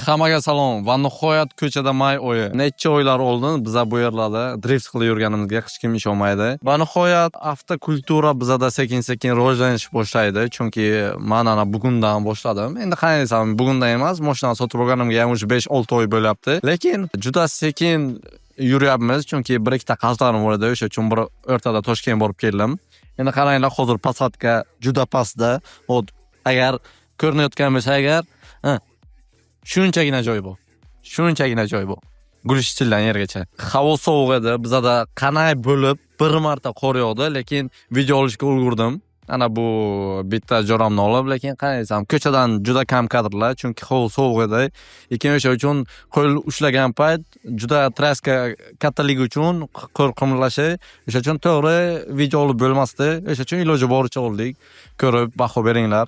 Hammaga salom va nihoyat ko'chada may oyi. Necha oylar oldin biza bu yerlarda drift qilib yurganimizga hech kim ishonmaydi. Va nihoyat avtokultura bizada sekin-sekin rivojlanish boshlaydi. Chunki men ana bugundan boshladim. Endi qanday desam, bugundan emas, mashinani sotib olganimga ham уже 5-6 oy bo'lyapti. Lekin juda sekin yuryapmiz, chunki bir ikkita qaltlarim bor edi. O'sha uchun bir o'rtada Toshkentga borib keldim. Endi qaranglar, hozir pasatka juda pastda. Agar ko'rinayotgan bo'lsa agar, shunchagina joy bu. Shunchagina joy bu. Gulishchilan yergacha. Havo sovuq edi. Bizada qanay bo'lib bir marta qor yog'di, lekin video olishga ulgurdim. Ana bu bitta joramni olib, lekin qanday desam, ko'chadan juda kam kadrlar, chunki havo sovuq edi. Lekin o'sha uchun qo'l ushlagan payt juda traska kattaligi uchun qo'rqimlashi, o'sha uchun to'g'ri video olib bo'lmasdi. O'sha uchun iloji boricha oldik. Ko'rib baho beringlar.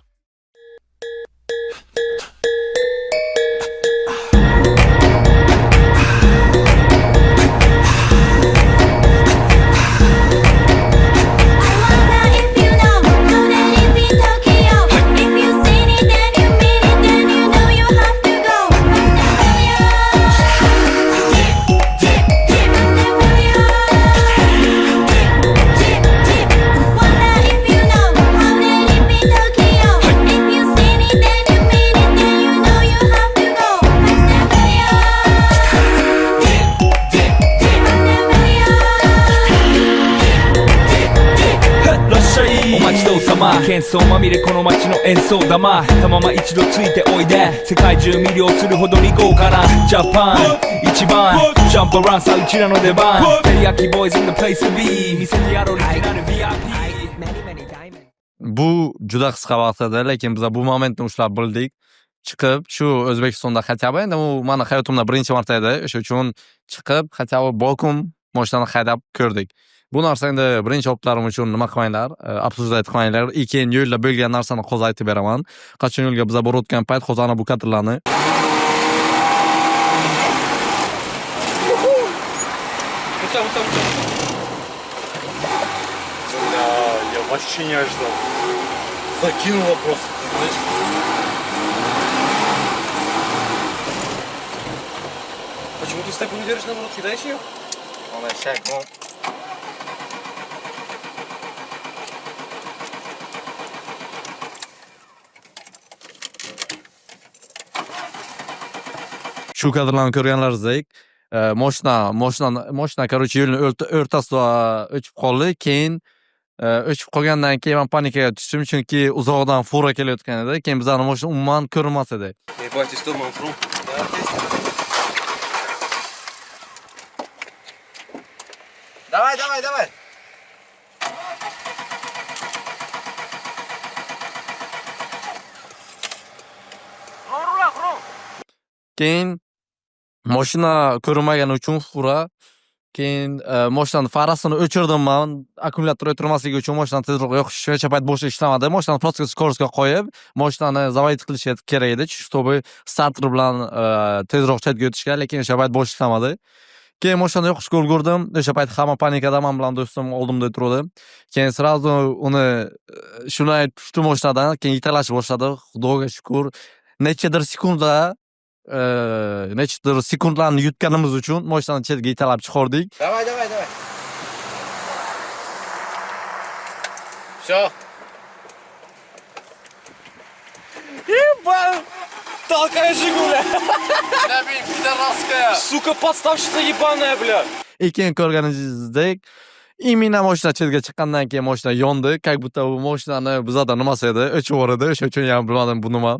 喧騒まみれこの街の演奏玉たまま一度ついておいで世界中魅了するほどに豪華なジャパン一番ジャンプアランさうちらの出番テリヤキボーイズ in the place to be 見せてやろうリジナル VIP Bu juda qisqa vaqt edi, lekin biz bu momentni ushlab bildik. Chiqib shu O'zbekistonda xataba endi u meni hayotimda birinchi marta edi. O'sha uchun chiqib xataba Bokum mashinani haydab ko'rdik. Bu narsa endi birinchi optlarim uchun nima qilmanglar, obsujdat qilmanglar. Keyin yo'lda bo'lgan narsani hozir aytib beraman. Qachon yo'lga biz borayotgan payt hozir bu kadrlarni Я вообще не ожидал. Закинуло просто, знаешь. Почему ты степу не держишь, наоборот, кидаешь ее? Она сяк, ну. shu kadrlarni ko'rganlaringizdek, mashina короче yo'lning o'rtasida o'chib qoldi. Keyin o'chib qolgandan keyin men panikaga tushdim, chunki uzoqdan fura kelayotgan edi. Keyin bizlarning mashina umuman ko'rinmas edi. Ебать, ты что, манфру? Давай, давай, давай. Keyin mashina ko'rinmagani uchun fura. Keyin mashinani farasini o'chirdim men. Akkumulyator o'tirmasligi uchun mashinani tezroq yo'qishga payt bo'sh ishlamadi. Mashinani просто скоростga qo'yib, mashinani zavayt qilish kerak edi, чтобы starter bilan tezroq chetga o'tishga, lekin o'sha payt bo'sh ishlamadi. Keyin mashinani yo'qishga ulgurdim. O'sha payt hamma panikada, men bilan do'stim oldimda turdi. Keyin sразу uni shunday tushdi mashinadan, keyin yetalash boshladi. Xudoga shukr. Nechadir sekundlarni yutganimiz uchun mashinani chetga yetalab chiqardik. Давай, давай, давай. Все. Ебать! Толкай Жигуля! Набей, пидораская! Сука, подставщица ебаная, бля! Keyin ko'rganingizdek, imina mashina chetga chiqqandan keyin mashina yondi. Как будто bu mashinani bizada nimasi edi, o'chib yordi. O'sha uchun ham bilmadim bu nima.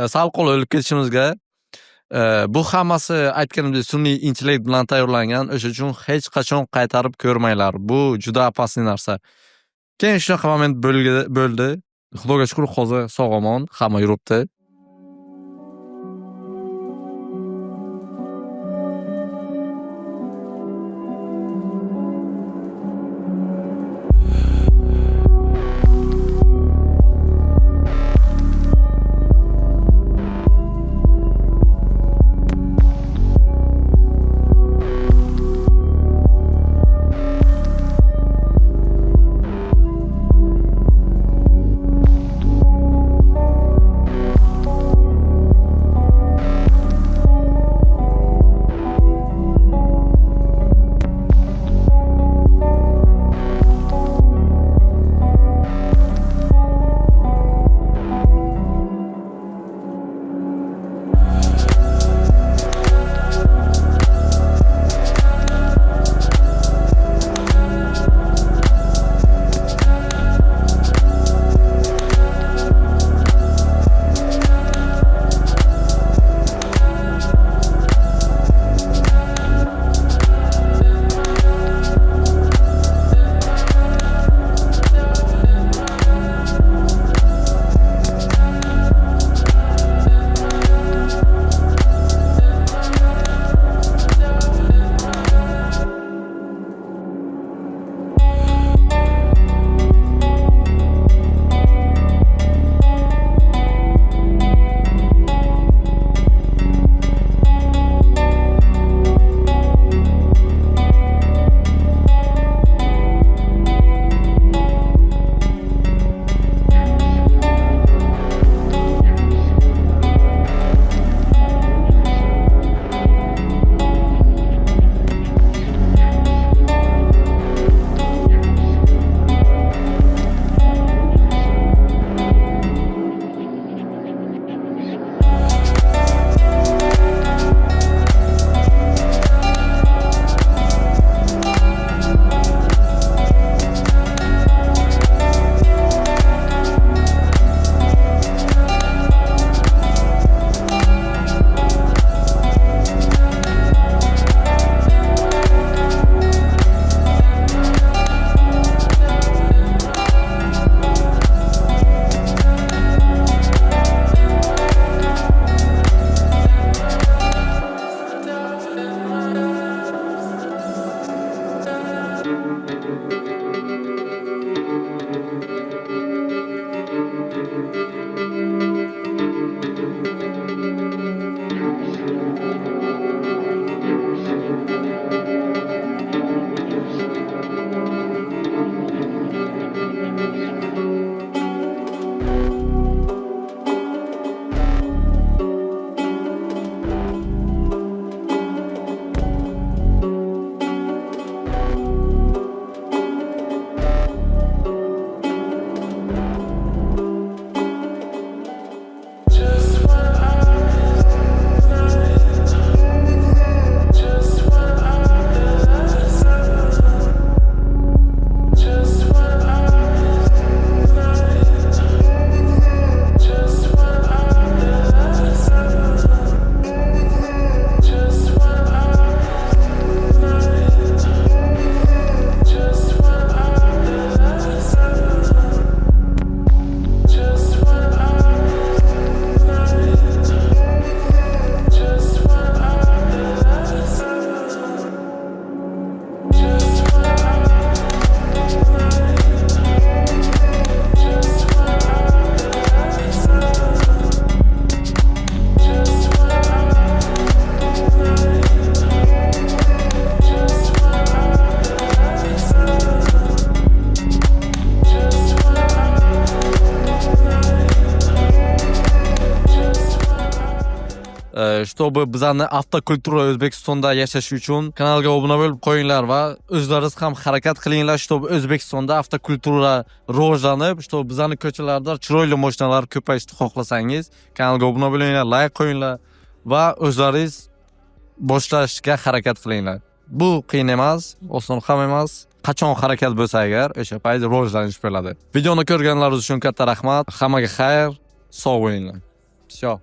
Sal qol o'lib ketishimizga bu hammasi aytganimdek sun'iy intellekt bilan tayyorlangan. O'sha uchun hech qachon qaytarib ko'rmanglar. Bu juda opasniy narsa. Keyin shunaqa moment bo'ldi. Xudoga shukr, hozir sog'-omon hamma yuribdi. чтобы bizani avtokultura O'zbekistonda yashash uchun kanalga obuna bo'lib qo'yinglar va o'zlaringiz ham harakat qilinglar, чтобы O'zbekistonda avtokultura rivojlanib, чтобы bizani ko'chalarda chiroyli mashinalar ko'payishni xohlasangiz, kanalga obuna bo'linglar, like qo'yinglar va o'zlaringiz boshlashga harakat qilinglar. Bu qiyin emas, oson ham emas. Qachon harakat bo'lsa agar, o'sha payt rivojlanish bo'ladi. Videoni ko'rganlaringiz uchun katta rahmat. Hammaga xayr, sog' bo'linglar. Всё.